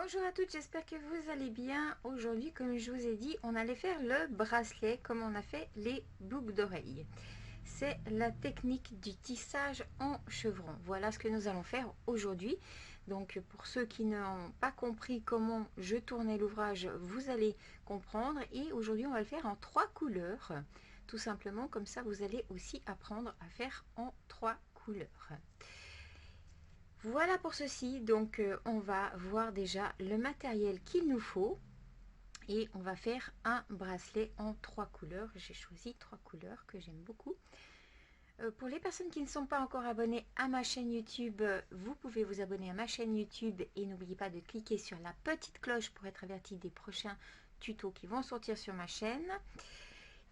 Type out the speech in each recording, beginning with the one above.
Bonjour à toutes, j'espère que vous allez bien. Aujourd'hui, comme je vous ai dit, on allait faire le bracelet comme on a fait les boucles d'oreilles. C'est la technique du tissage en chevron. Voilà ce que nous allons faire aujourd'hui. Donc pour ceux qui n'ont pas compris comment je tournais l'ouvrage, vous allez comprendre. Et aujourd'hui, on va le faire en 3 couleurs. Tout simplement, comme ça, vous allez aussi apprendre à faire en 3 couleurs. Voilà pour ceci, donc on va voir déjà le matériel qu'il nous faut et on va faire un bracelet en 3 couleurs. J'ai choisi 3 couleurs que j'aime beaucoup. Pour les personnes qui ne sont pas encore abonnées à ma chaîne YouTube, vous pouvez vous abonner à ma chaîne YouTube et n'oubliez pas de cliquer sur la petite cloche pour être averti des prochains tutos qui vont sortir sur ma chaîne.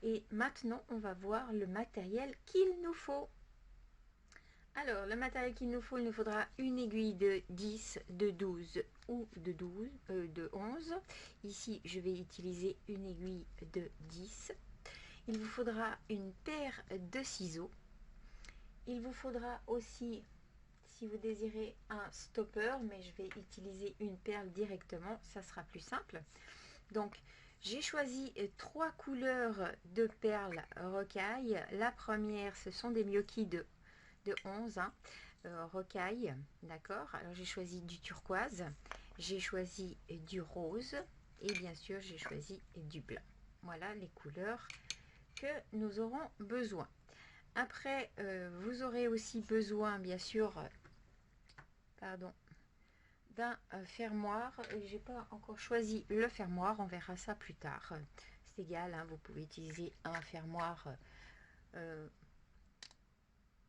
Et maintenant, on va voir le matériel qu'il nous faut. Alors, le matériel qu'il nous faut, il nous faudra une aiguille de 10, de 12 ou de 11. Ici, je vais utiliser une aiguille de 10. Il vous faudra une paire de ciseaux. Il vous faudra aussi, si vous désirez, un stopper, mais je vais utiliser une perle directement, ça sera plus simple. Donc, j'ai choisi 3 couleurs de perles rocaille. La première, ce sont des Myoki de 11 rocaille, d'accord. Alors j'ai choisi du turquoise, j'ai choisi du rose et bien sûr j'ai choisi du blanc. Voilà les couleurs que nous aurons besoin. Après vous aurez aussi besoin bien sûr d'un fermoir. J'ai pas encore choisi le fermoir, on verra ça plus tard. C'est égal, hein, vous pouvez utiliser un fermoir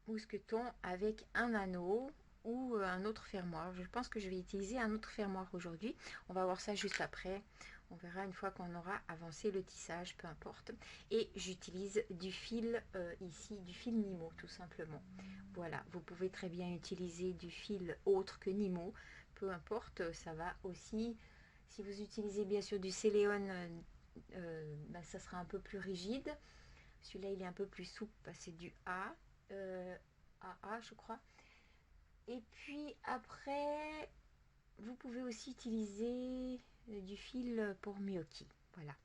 mousqueton avec un anneau ou un autre fermoir. Je pense que je vais utiliser un autre fermoir aujourd'hui. On va voir ça juste après. On verra une fois qu'on aura avancé le tissage, peu importe. Et j'utilise du fil ici, du fil Nimo tout simplement. Voilà, vous pouvez très bien utiliser du fil autre que Nimo, peu importe, ça va aussi. Si vous utilisez bien sûr du Céléone, ça sera un peu plus rigide. Celui-là, il est un peu plus souple, c'est du A. AA je crois. Et puis après vous pouvez aussi utiliser du fil pour Myoki. Voilà,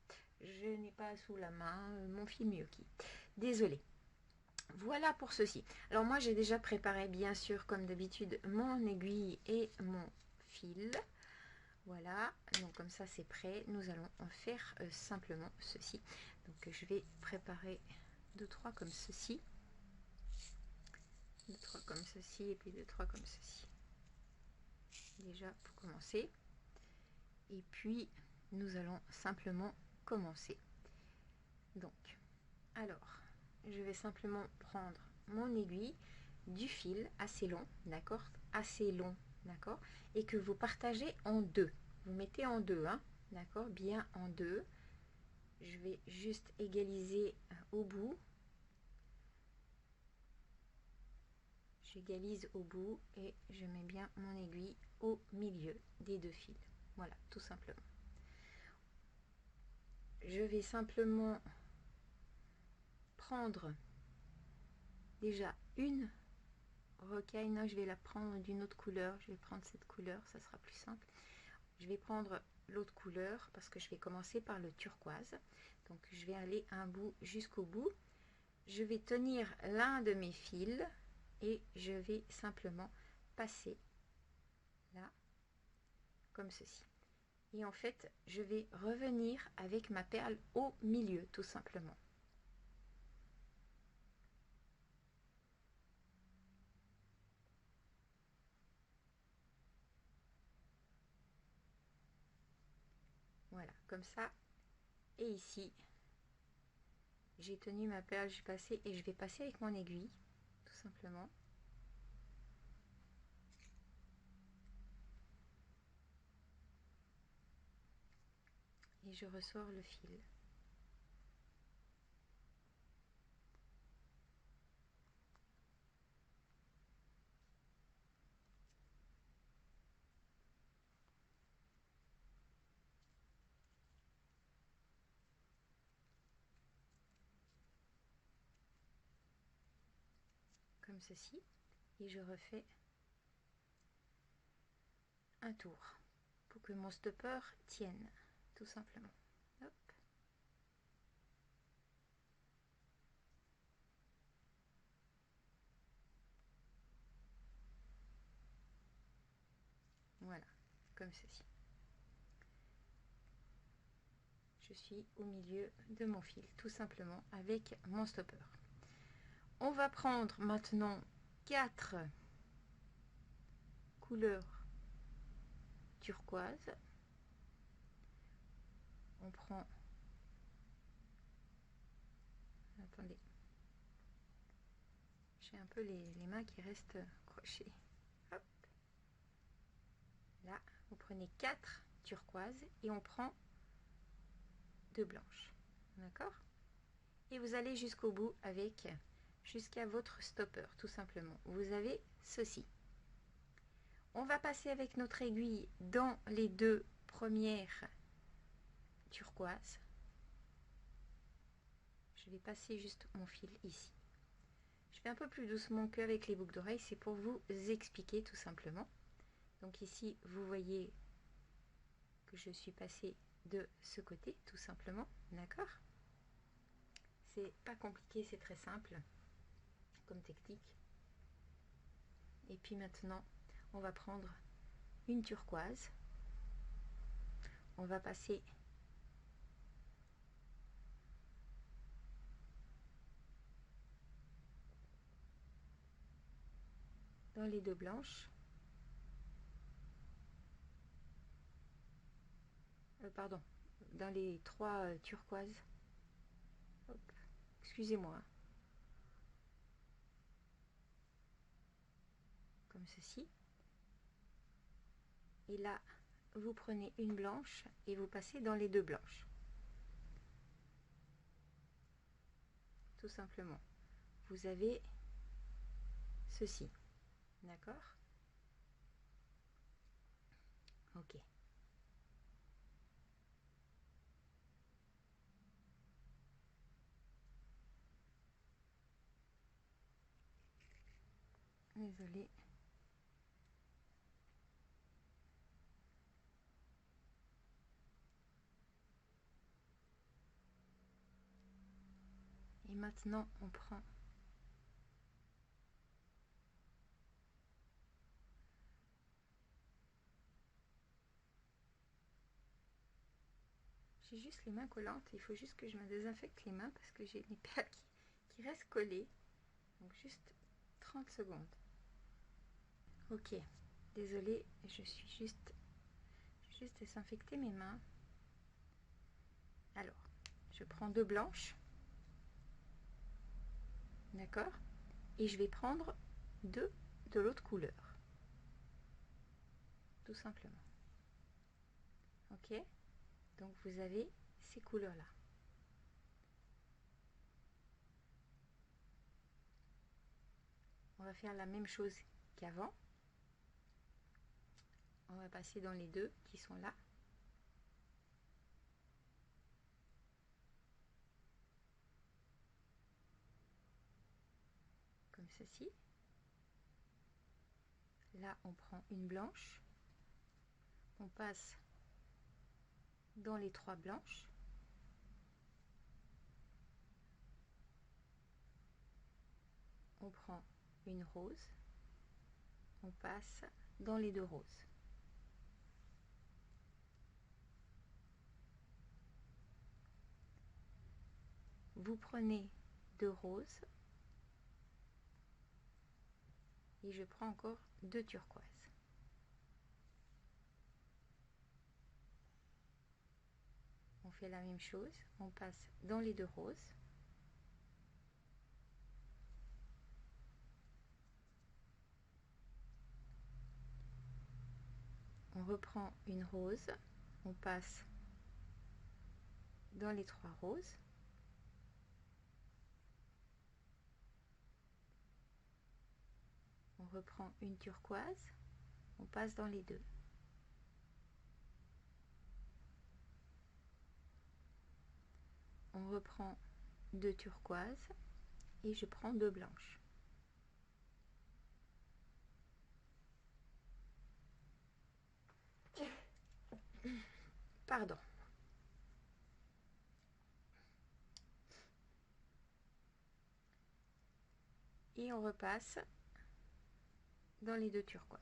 je n'ai pas sous la main mon fil Myoki, désolé. Voilà pour ceci. Alors moi j'ai déjà préparé bien sûr comme d'habitude mon aiguille et mon fil. Voilà, donc comme ça c'est prêt. Nous allons en faire simplement ceci. Donc je vais préparer 2-3 comme ceci. 2-3 comme ceci et puis 2-3 comme ceci. Déjà pour commencer. Et puis nous allons simplement commencer. Donc, alors, je vais simplement prendre mon aiguille, du fil assez long, d'accord, assez long, d'accord, et que vous partagez en deux. Vous mettez en deux, hein, d'accord, bien en deux. Je vais juste égaliser au bout. J'égalise au bout et je mets bien mon aiguille au milieu des deux fils. Voilà, tout simplement. Je vais simplement prendre déjà une rocaille. Non, je vais la prendre d'une autre couleur. Je vais prendre cette couleur, ça sera plus simple. Je vais prendre l'autre couleur parce que je vais commencer par le turquoise. Donc je vais aller un bout jusqu'au bout. Je vais tenir l'un de mes fils et je vais simplement passer là comme ceci. Et en fait, je vais revenir avec ma perle au milieu, tout simplement. Voilà, comme ça. Et ici, j'ai tenu ma perle, j'ai passé et je vais passer avec mon aiguille, tout simplement. Et je ressors le fil. Comme ceci. Et je refais un tour. pour que mon stopper tienne, tout simplement. Hop. Voilà, comme ceci. Je suis au milieu de mon fil, tout simplement, avec mon stopper. On va prendre maintenant 4 couleurs turquoise. On prend... Attendez. J'ai un peu les mains qui restent crochées. Hop. Là, vous prenez 4 turquoises et on prend 2 blanches. D'accord? Et vous allez jusqu'au bout avec, jusqu'à votre stopper, tout simplement. Vous avez ceci. On va passer avec notre aiguille dans les 2 premières turquoises. Je vais passer juste mon fil ici. Je fais un peu plus doucement qu'avec les boucles d'oreilles, c'est pour vous expliquer tout simplement. Donc ici, vous voyez que je suis passée de ce côté, tout simplement, d'accord? C'est pas compliqué, c'est très simple comme technique. Et puis maintenant, on va prendre une turquoise. On va passer dans les 2 blanches. Pardon, dans les 3 turquoises. Excusez-moi. Comme ceci. Et là, vous prenez une blanche et vous passez dans les 2 blanches. Tout simplement. Vous avez ceci. D'accord? Ok. Désolée. Et maintenant, on prend j'ai juste les mains collantes, il faut juste que je me désinfecte les mains parce que j'ai les perles qui restent collées. Donc juste 30 secondes. Ok, désolée, je suis juste désinfecter mes mains. Alors, je prends 2 blanches. D'accord? Et je vais prendre 2 de l'autre couleur. Tout simplement. Ok? Donc vous avez ces couleurs-là. On va faire la même chose qu'avant. On va passer dans les 2 qui sont là. Comme ceci. Là, on prend une blanche. On passe dans les 3 blanches. On prend une rose. On passe dans les 2 roses. Vous prenez 2 roses et je prends encore 2 turquoises. On fait la même chose, on passe dans les 2 roses. On reprend une rose, on passe dans les 3 roses. On reprend une turquoise, on passe dans les 2. On reprend 2 turquoises et je prends 2 blanches. Pardon. Et on repasse dans les deux turquoises.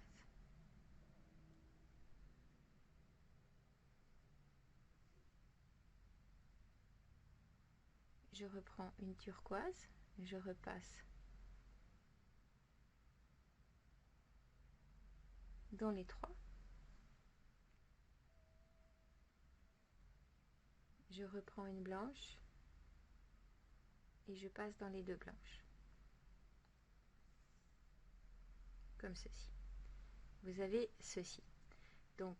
Je reprends une turquoise, je repasse dans les trois. Je reprends une blanche et je passe dans les deux blanches. Comme ceci. Vous avez ceci. Donc,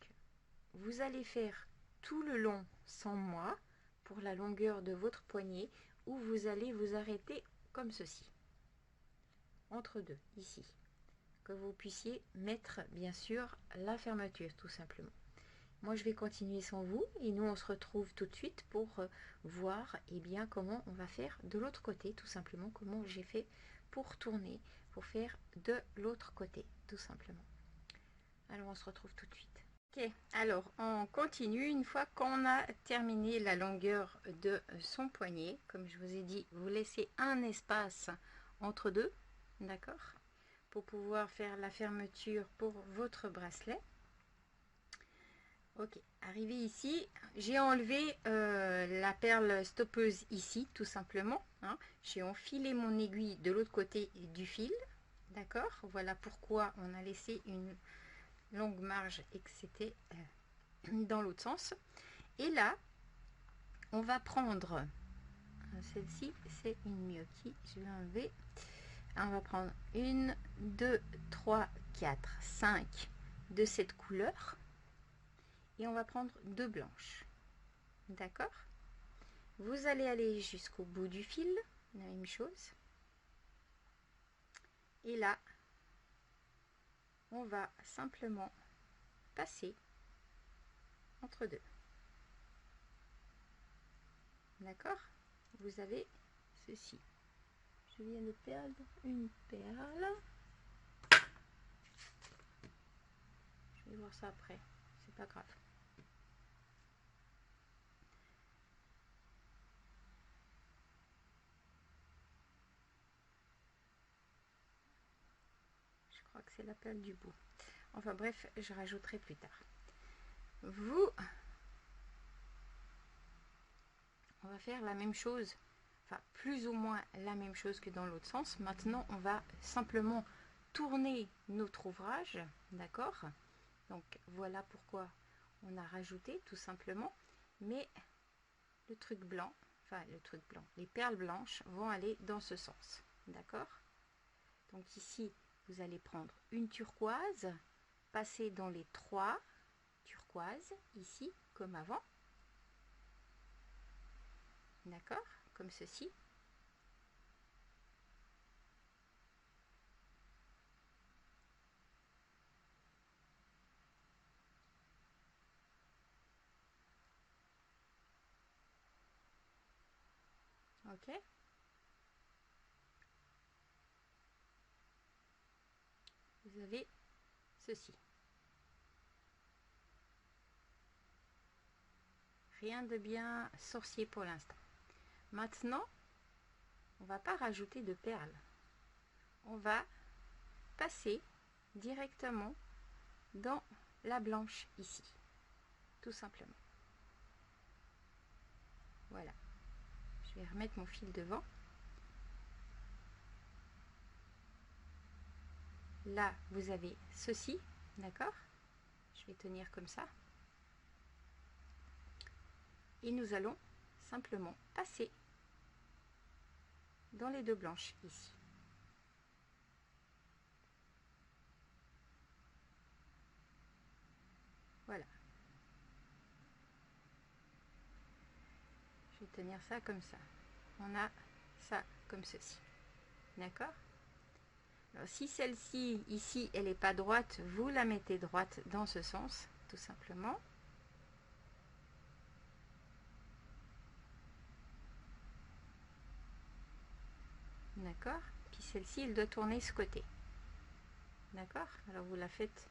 vous allez faire tout le long sans moi pour la longueur de votre poignet où vous allez vous arrêter comme ceci. Entre deux, ici. Que vous puissiez mettre, bien sûr, la fermeture, tout simplement. Moi, je vais continuer sans vous et nous, on se retrouve tout de suite pour voir bien, comment on va faire de l'autre côté, tout simplement, comment j'ai fait pour tourner, pour faire de l'autre côté, tout simplement. Alors, on se retrouve tout de suite. Ok, alors, on continue. Une fois qu'on a terminé la longueur de son poignet, comme je vous ai dit, vous laissez un espace entre deux, d'accord, pour pouvoir faire la fermeture pour votre bracelet. Ok, arrivé ici, j'ai enlevé la perle stoppeuse ici, tout simplement. Hein. J'ai enfilé mon aiguille de l'autre côté du fil, d'accord. Voilà pourquoi on a laissé une longue marge et que c'était dans l'autre sens. Et là, on va prendre, celle-ci, c'est une gnocchi, je vais enlever. On va prendre 1, 2, 3, 4, 5 de cette couleur. Et on va prendre deux blanches, d'accord. Vous allez aller jusqu'au bout du fil, la même chose, et là on va simplement passer entre deux, d'accord. Vous avez ceci, je viens de perdre une perle, je vais voir ça après, c'est pas grave. Que c'est la perle du bout. Enfin bref, je rajouterai plus tard. On va faire la même chose, enfin plus ou moins la même chose que dans l'autre sens. Maintenant, on va simplement tourner notre ouvrage, d'accord. Donc voilà pourquoi on a rajouté tout simplement. Mais le truc blanc, les perles blanches vont aller dans ce sens, d'accord. Donc ici, vous allez prendre une turquoise, passer dans les trois turquoises, ici, comme avant. D'accord? Comme ceci. Ok? Vous avez ceci. Rien de bien sorcier pour l'instant. Maintenant, on va pas rajouter de perles. On va passer directement dans la blanche ici. Tout simplement. Voilà. Je vais remettre mon fil devant. Là, vous avez ceci, d'accord? Je vais tenir comme ça. Et nous allons simplement passer dans les deux blanches ici. Voilà. Je vais tenir ça comme ça. On a ça comme ceci. D'accord? Alors, si celle-ci, ici, elle n'est pas droite, vous la mettez droite dans ce sens, tout simplement. D'accord? Puis celle-ci, elle doit tourner ce côté. D'accord? Alors, vous la faites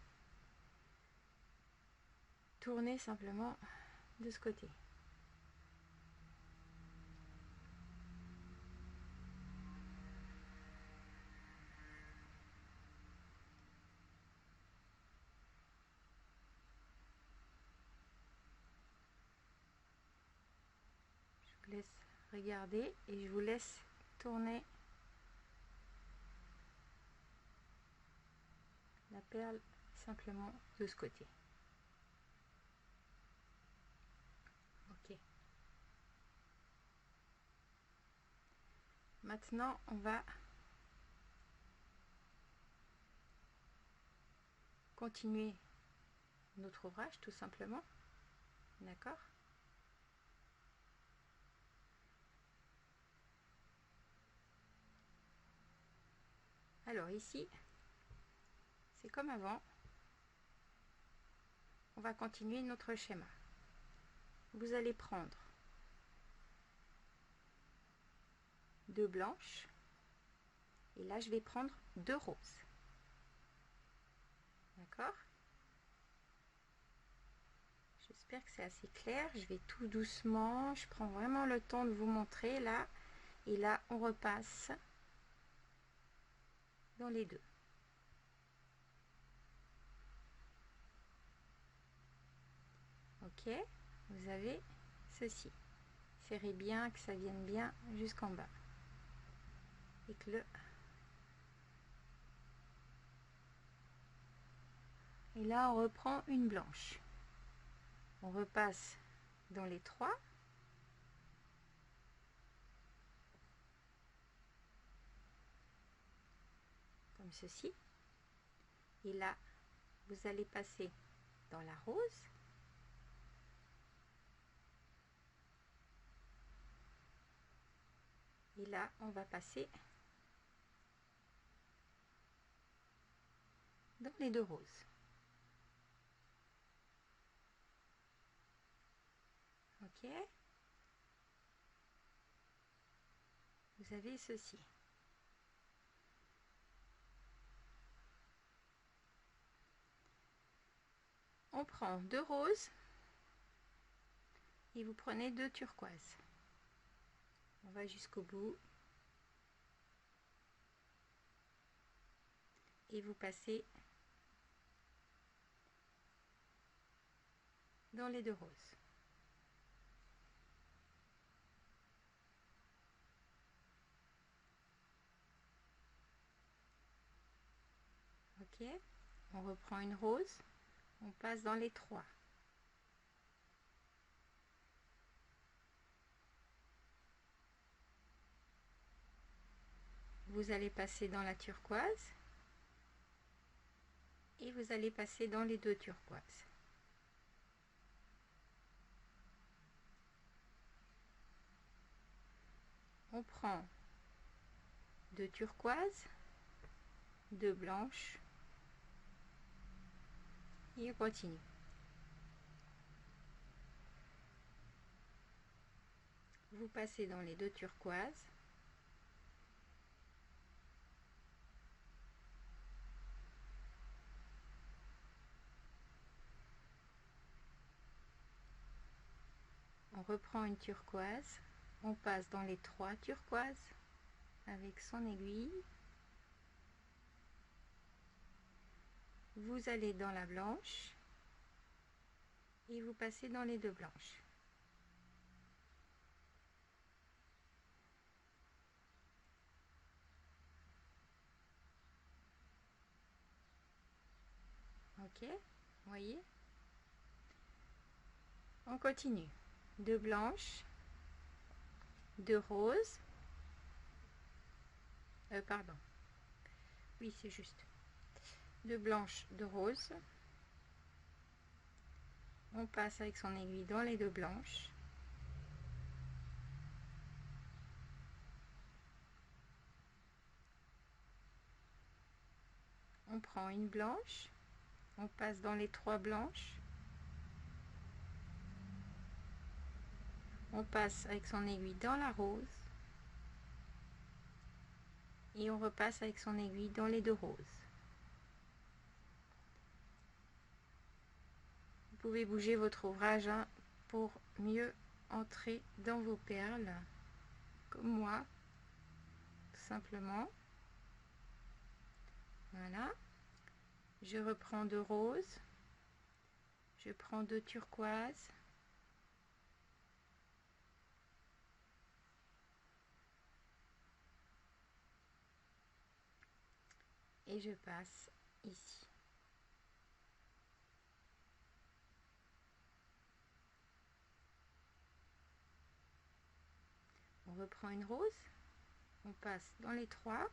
tourner simplement de ce côté. Je vous laisse regarder et je vous laisse tourner la perle simplement de ce côté. Ok. Maintenant, on va continuer notre ouvrage tout simplement. D'accord? Alors ici, c'est comme avant. On va continuer notre schéma. Vous allez prendre 2 blanches et là je vais prendre 2 roses. D'accord? J'espère que c'est assez clair. Je vais tout doucement. Je prends vraiment le temps de vous montrer là. Et là, on repasse dans les deux. Ok, vous avez ceci. Serrez bien, que ça vienne bien jusqu'en bas. Et que le... Et là, on reprend une blanche. On repasse dans les 3. Comme ceci. Et là, vous allez passer dans la rose. Et là, on va passer dans les 2 roses. Ok. Vous avez ceci. On prend 2 roses et vous prenez 2 turquoises. On va jusqu'au bout. Et vous passez dans les 2 roses. Ok, on reprend une rose, on passe dans les 3. Vous allez passer dans la turquoise et vous allez passer dans les 2 turquoises. On prend 2 turquoises, 2 blanches et on continue. Vous passez dans les 2 turquoises. On reprend une turquoise, on passe dans les 3 turquoises avec son aiguille. Vous allez dans la blanche et vous passez dans les 2 blanches. Ok, voyez, on continue. 2 blanches, 2 roses, pardon, oui c'est juste, 2 blanches, 2 roses. On passe avec son aiguille dans les 2 blanches. On prend une blanche, on passe dans les 3 blanches. On passe avec son aiguille dans la rose. Et on repasse avec son aiguille dans les 2 roses. Vous pouvez bouger votre ouvrage, hein, pour mieux entrer dans vos perles, comme moi, tout simplement. Voilà. Je reprends 2 roses, je prends 2 turquoises, et je passe ici. On reprend une rose, on passe dans les 3,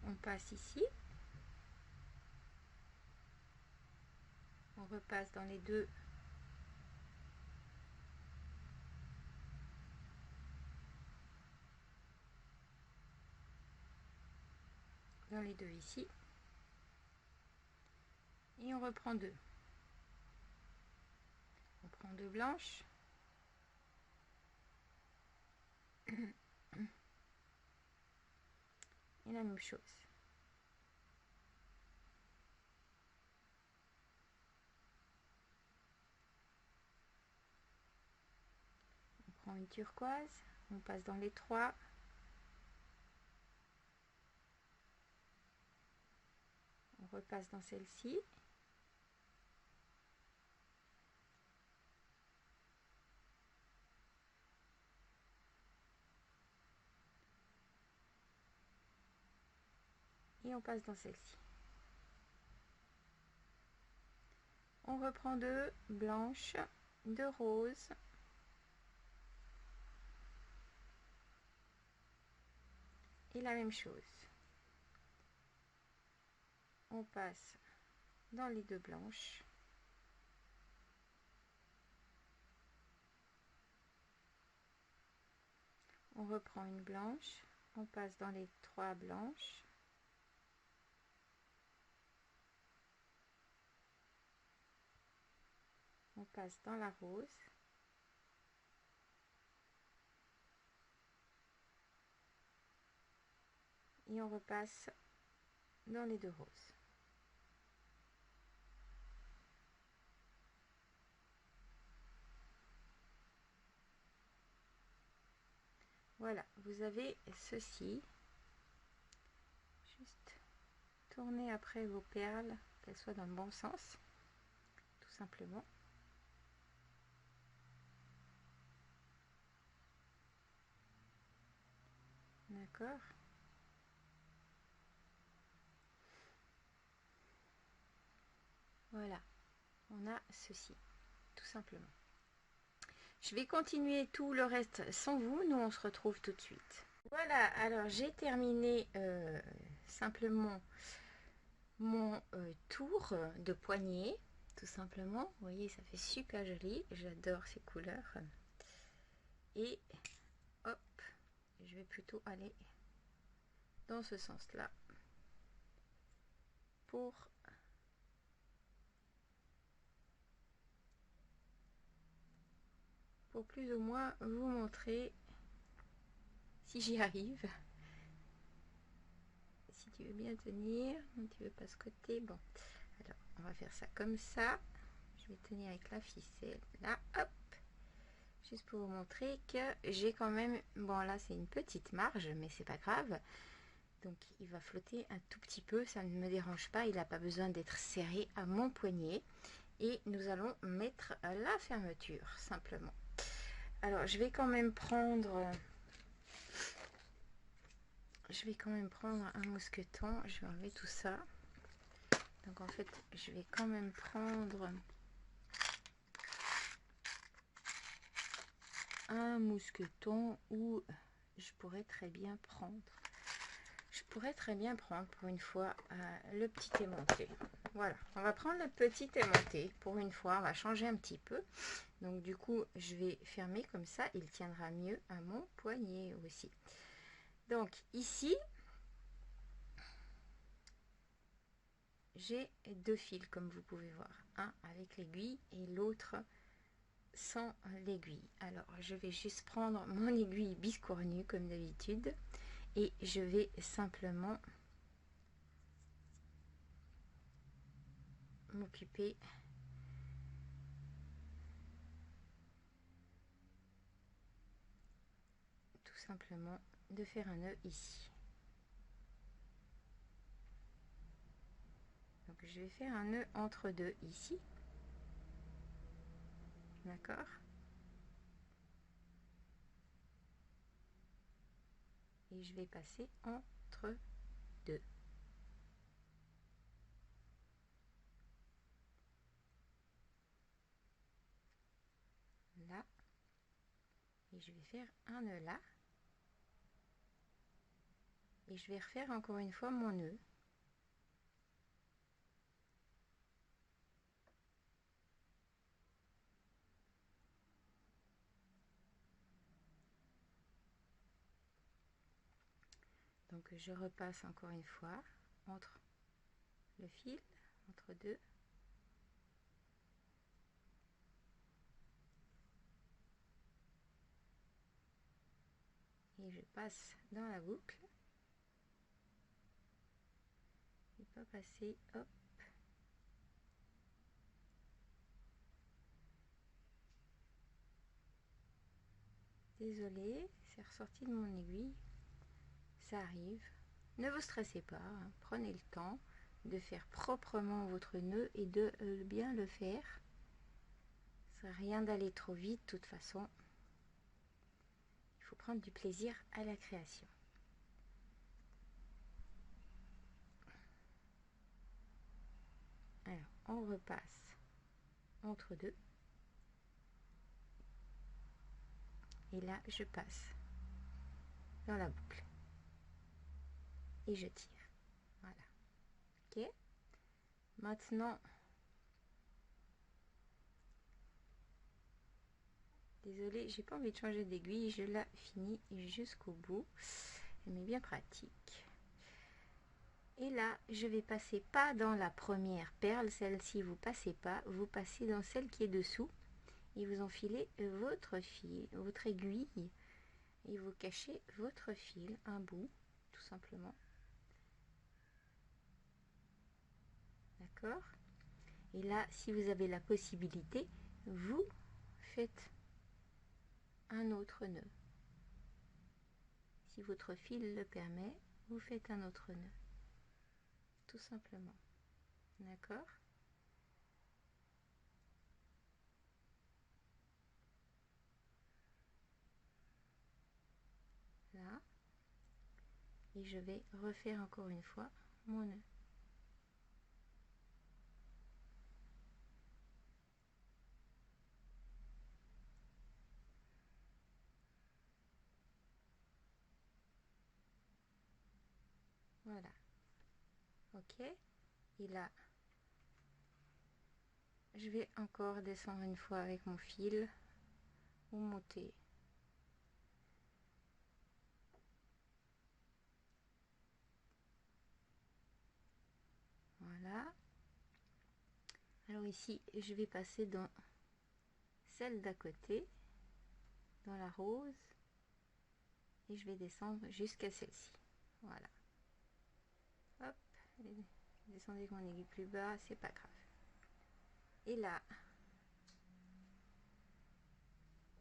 on passe ici, on repasse dans les 2, dans les 2 ici, et on reprend 2. On prend 2 blanches, et la même chose. On prend une turquoise, on passe dans les 3, on repasse dans celle-ci, et on passe dans celle-ci. On reprend 2 blanches, 2 roses, et la même chose. On passe dans les 2 blanches, on reprend une blanche, on passe dans les 3 blanches, on passe dans la rose, et on repasse dans les 2 roses. Voilà, vous avez ceci. Juste tournez après vos perles, qu'elles soient dans le bon sens, tout simplement. D'accord. Voilà, on a ceci, tout simplement. Je vais continuer tout le reste sans vous, nous on se retrouve tout de suite. Voilà, alors j'ai terminé simplement mon tour de poignet, tout simplement. Vous voyez, ça fait super joli, j'adore ces couleurs. Et hop, je vais plutôt aller dans ce sens-là pour plus ou moins vous montrer si j'y arrive. Si tu veux bien tenir, non, tu veux pas ce côté. Bon, alors on va faire ça comme ça. Je vais tenir avec la ficelle là, hop, juste pour vous montrer que j'ai quand même, bon là c'est une petite marge, mais c'est pas grave. Donc il va flotter un tout petit peu, ça ne me dérange pas, il n'a pas besoin d'être serré à mon poignet. Et nous allons mettre la fermeture simplement. Alors je vais quand même prendre un mousqueton. Je vais enlever tout ça. Donc en fait je vais quand même prendre un mousqueton, ou je pourrais très bien prendre pour une fois le petit aimanté. Voilà, on va prendre le petit aimanté pour une fois, on va changer un petit peu. Donc du coup je vais fermer comme ça, il tiendra mieux à mon poignet aussi. Donc ici j'ai 2 fils comme vous pouvez voir, un avec l'aiguille et l'autre sans l'aiguille. Alors je vais juste prendre mon aiguille biscornue comme d'habitude et je vais simplement m'occuper tout simplement de faire un nœud ici. Donc je vais faire un nœud entre deux ici, d'accord, et je vais passer entre deux. Là, et je vais faire un nœud là, et je vais refaire encore une fois mon nœud. Donc je repasse encore une fois entre le fil, entre deux, et je passe dans la boucle, et pas passer, hop, désolé, c'est ressorti de mon aiguille, ça arrive, ne vous stressez pas, hein. Prenez le temps de faire proprement votre nœud et de bien le faire, ça sert à rien d'aller trop vite, de toute façon, il faut prendre du plaisir à la création. Alors, on repasse entre deux. Et là, je passe dans la boucle. Et je tire. Voilà. Ok. Maintenant, désolée, j'ai pas envie de changer d'aiguille. Je la finis jusqu'au bout. Elle est bien pratique. Et là, je vais passer pas dans la première perle, celle-ci vous passez pas, vous passez dans celle qui est dessous et vous enfilez votre fil, votre aiguille et vous cachez votre fil, un bout, tout simplement. D'accord? Et là, si vous avez la possibilité, vous faites un autre nœud. Si votre fil le permet, vous faites un autre nœud. Tout simplement. D'accord? Là. Et je vais refaire encore une fois mon nœud. Voilà. Ok. Et là, je vais encore descendre une fois avec mon fil ou monter. Voilà. Alors ici, je vais passer dans celle d'à côté, dans la rose, et je vais descendre jusqu'à celle-ci. Voilà. Hop, descendez avec mon aiguille plus bas, c'est pas grave. Et là,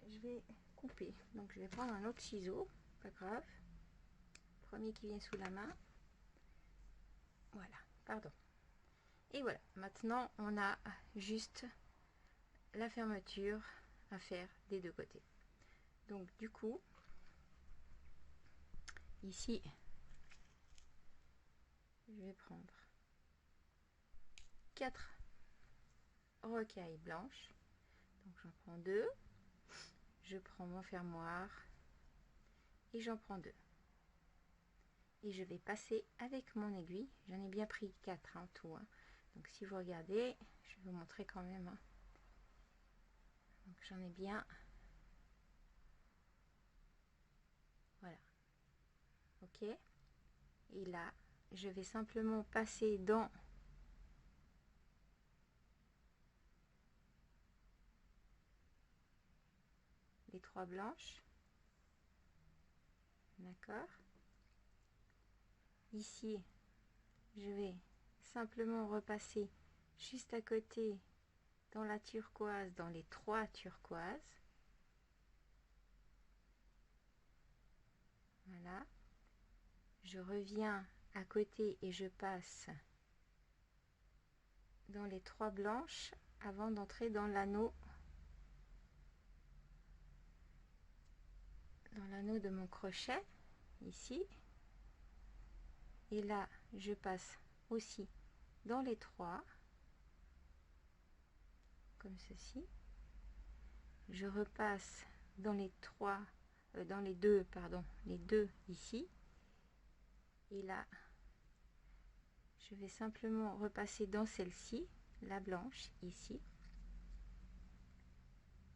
je vais couper. Donc je vais prendre un autre ciseau, pas grave. Premier qui vient sous la main. Voilà, pardon. Et voilà, maintenant on a juste la fermeture à faire des deux côtés. Donc du coup, ici, je vais prendre 4 rocailles blanches. Donc j'en prends 2. Je prends mon fermoir et j'en prends 2. Et je vais passer avec mon aiguille. J'en ai bien pris 4 en tout. Hein. Donc si vous regardez, je vais vous montrer quand même. Hein. Donc j'en ai bien. Voilà. Ok. Et là, je vais simplement passer dans les 3 blanches. D'accord. Ici, je vais simplement repasser juste à côté dans la turquoise, dans les 3 turquoises. Voilà. Je reviens à côté et je passe dans les 3 blanches avant d'entrer dans l'anneau de mon crochet ici. Et là, je passe aussi dans les 3 comme ceci. Je repasse dans les 3 dans les 2 pardon, les 2 ici. Et là, je vais simplement repasser dans celle-ci, la blanche ici.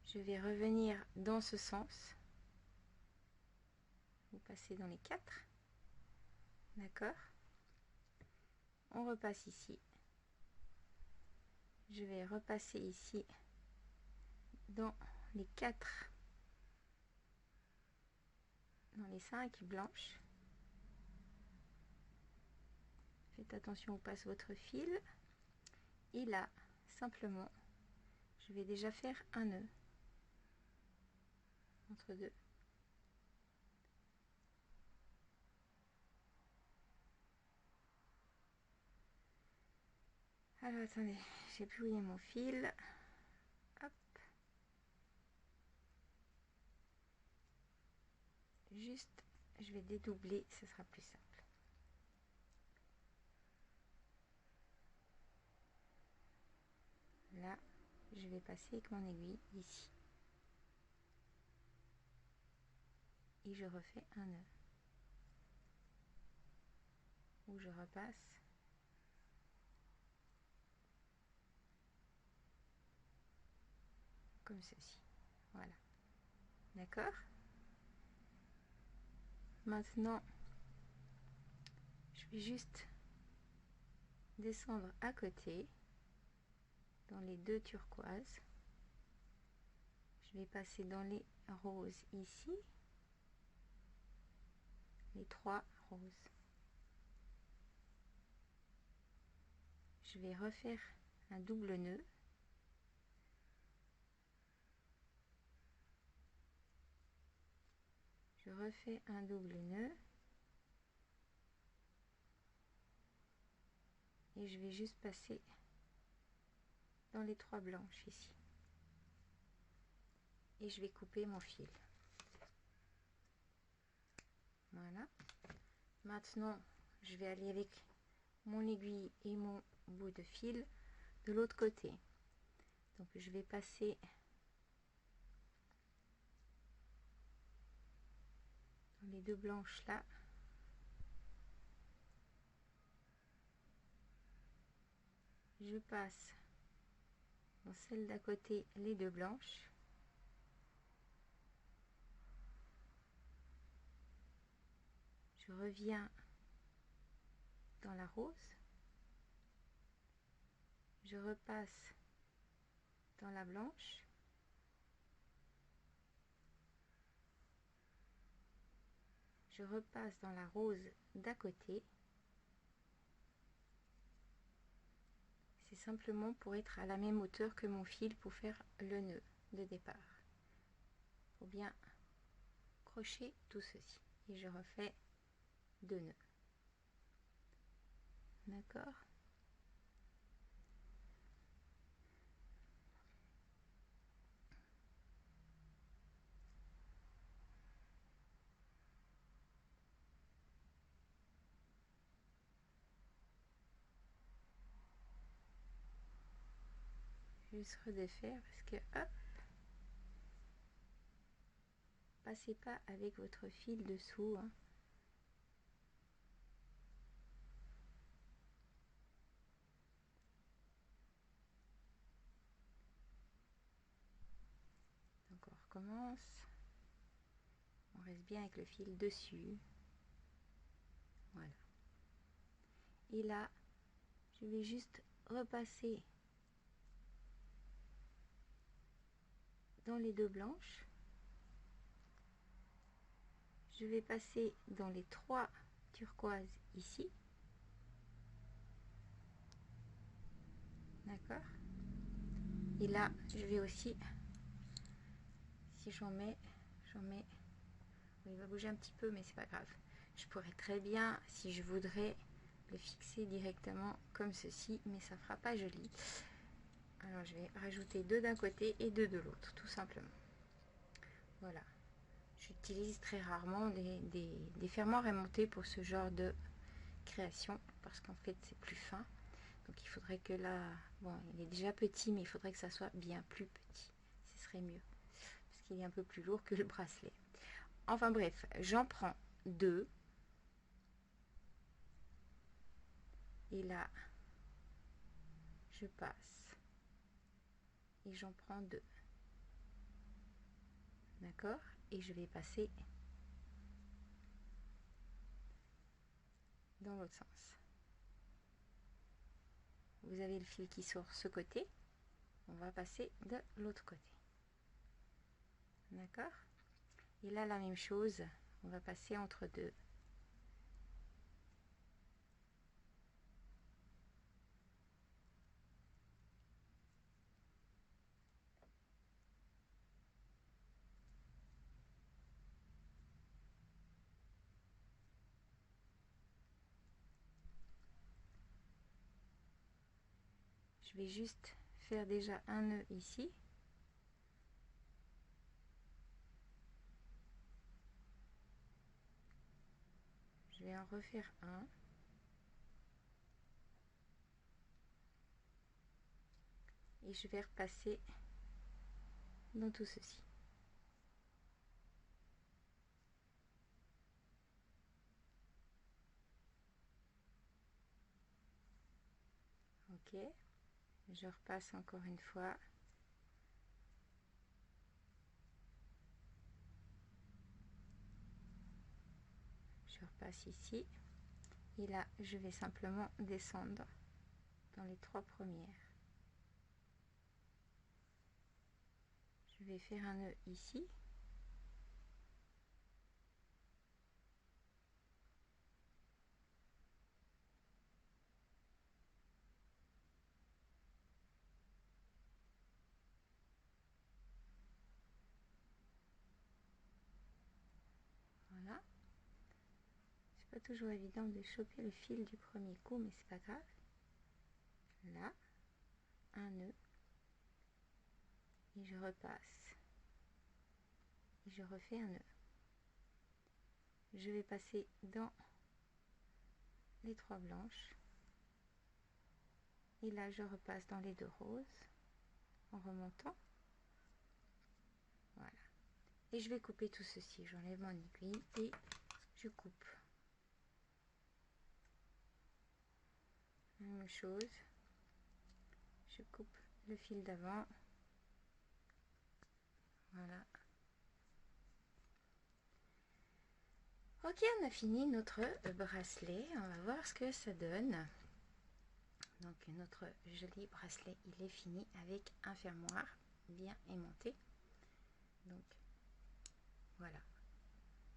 Je vais revenir dans ce sens. Vous passez dans les 4. D'accord? On repasse ici. Je vais repasser ici dans les 4, dans les 5 blanches. Faites attention où passe votre fil. Et là, simplement, je vais déjà faire un nœud entre deux. Alors attendez, j'ai plus où est mon fil. Hop. Juste, je vais dédoubler, ce sera plus simple. Là, je vais passer avec mon aiguille ici. Et je refais un nœud. Où je repasse. Comme ceci. Voilà. D'accord? Maintenant, je vais juste descendre à côté dans les 2 turquoises. Je vais passer dans les roses ici. Les 3 roses. Je vais refaire un double nœud. Je refais un double nœud. Et je vais juste passer dans les 3 blanches ici. Et je vais couper mon fil. Voilà. Maintenant, je vais aller avec mon aiguille et mon bout de fil de l'autre côté. Donc je vais passer dans les 2 blanches là. Je passe dans celle d'à côté les 2 blanches. Je reviens dans la rose. Je repasse dans la blanche. Je repasse dans la rose d'à côté. C'est simplement pour être à la même hauteur que mon fil pour faire le nœud de départ. Il faut bien crocher tout ceci. Et je refais 2 nœuds. D'accord? Juste redéfaire parce que hop, passez pas avec votre fil dessous, hein. Donc on recommence, on reste bien avec le fil dessus, voilà. Et là je vais juste repasser dans les 2 blanches. Je vais passer dans les 3 turquoises ici. D'accord. Et là, je vais aussi, si j'en mets, il va bouger un petit peu, mais c'est pas grave. Je pourrais très bien, si je voudrais, le fixer directement comme ceci, mais ça fera pas joli. Alors je vais rajouter 2 d'un côté et 2 de l'autre, tout simplement. Voilà. J'utilise très rarement des fermoirs aimantés pour ce genre de création, parce qu'en fait c'est plus fin. Donc il faudrait que là, bon, il est déjà petit, mais il faudrait que ça soit bien plus petit. Ce serait mieux, parce qu'il est un peu plus lourd que le bracelet. Enfin bref, j'en prends 2. Et là, je passe. Et j'en prends 2. D'accord? Et je vais passer dans l'autre sens. Vous avez le fil qui sort ce côté. On va passer de l'autre côté. D'accord? Et là, la même chose. On va passer entre 2. Je vais juste faire déjà un nœud ici. Je vais en refaire un. Et je vais repasser dans tout ceci. Ok. Je repasse encore une fois. Je repasse ici. Et là, je vais simplement descendre dans les 3 premières. Je vais faire un nœud ici. Voilà. C'est pas toujours évident de choper le fil du premier coup, mais c'est pas grave. Là, un nœud. Et je repasse. Et je refais un nœud. Je vais passer dans les 3 blanches. Et là, je repasse dans les 2 roses en remontant. Voilà. Et je vais couper tout ceci. J'enlève mon aiguille et je coupe. Même chose. Je coupe le fil d'avant. Voilà. Ok, on a fini notre bracelet. On va voir ce que ça donne. Donc notre joli bracelet, il est fini avec un fermoir bien aimanté. Donc voilà,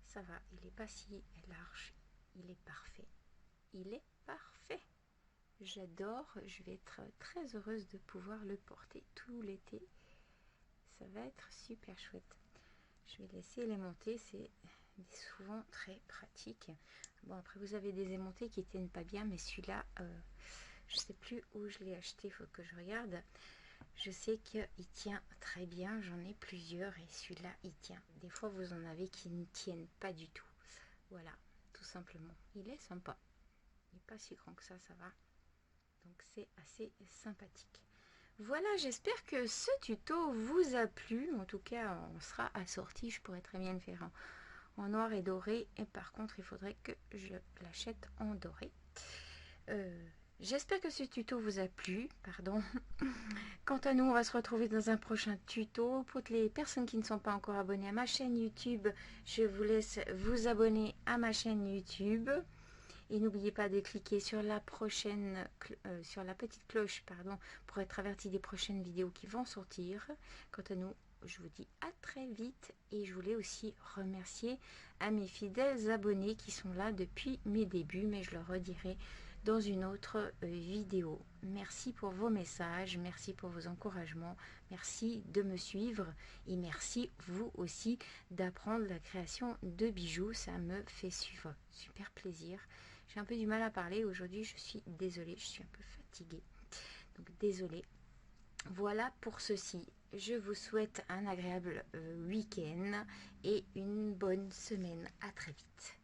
ça va, il n'est pas si large, il est parfait. Il est parfait. J'adore, je vais être très heureuse de pouvoir le porter tout l'été. Ça va être super chouette. Je vais laisser les monter, c'est souvent très pratique. Bon, après vous avez des aimantés qui tiennent pas bien, mais celui-là, je sais plus où je l'ai acheté, il faut que je regarde. Je sais qu'il tient très bien, j'en ai plusieurs et celui-là il tient. Des fois vous en avez qui ne tiennent pas du tout. Voilà, tout simplement. Il est sympa. Il n'est pas si grand que ça va. Donc c'est assez sympathique. Voilà, j'espère que ce tuto vous a plu. En tout cas, on sera assorti. Je pourrais très bien le faire en noir et doré. Et par contre, il faudrait que je l'achète en doré. J'espère que ce tuto vous a plu. Pardon. Quant à nous, on va se retrouver dans un prochain tuto. Pour les personnes qui ne sont pas encore abonnées à ma chaîne YouTube, je vous laisse vous abonner à ma chaîne YouTube. Et n'oubliez pas de cliquer sur la sur la petite cloche, pardon, pour être averti des prochaines vidéos qui vont sortir. Quant à nous, je vous dis à très vite et je voulais aussi remercier à mes fidèles abonnés qui sont là depuis mes débuts, mais je leur redirai dans une autre vidéo. Merci pour vos messages, merci pour vos encouragements, merci de me suivre et merci vous aussi d'apprendre la création de bijoux. Ça me fait super plaisir. J'ai un peu du mal à parler aujourd'hui, je suis désolée, je suis un peu fatiguée. Donc désolée. Voilà pour ceci. Je vous souhaite un agréable week-end et une bonne semaine. À très vite.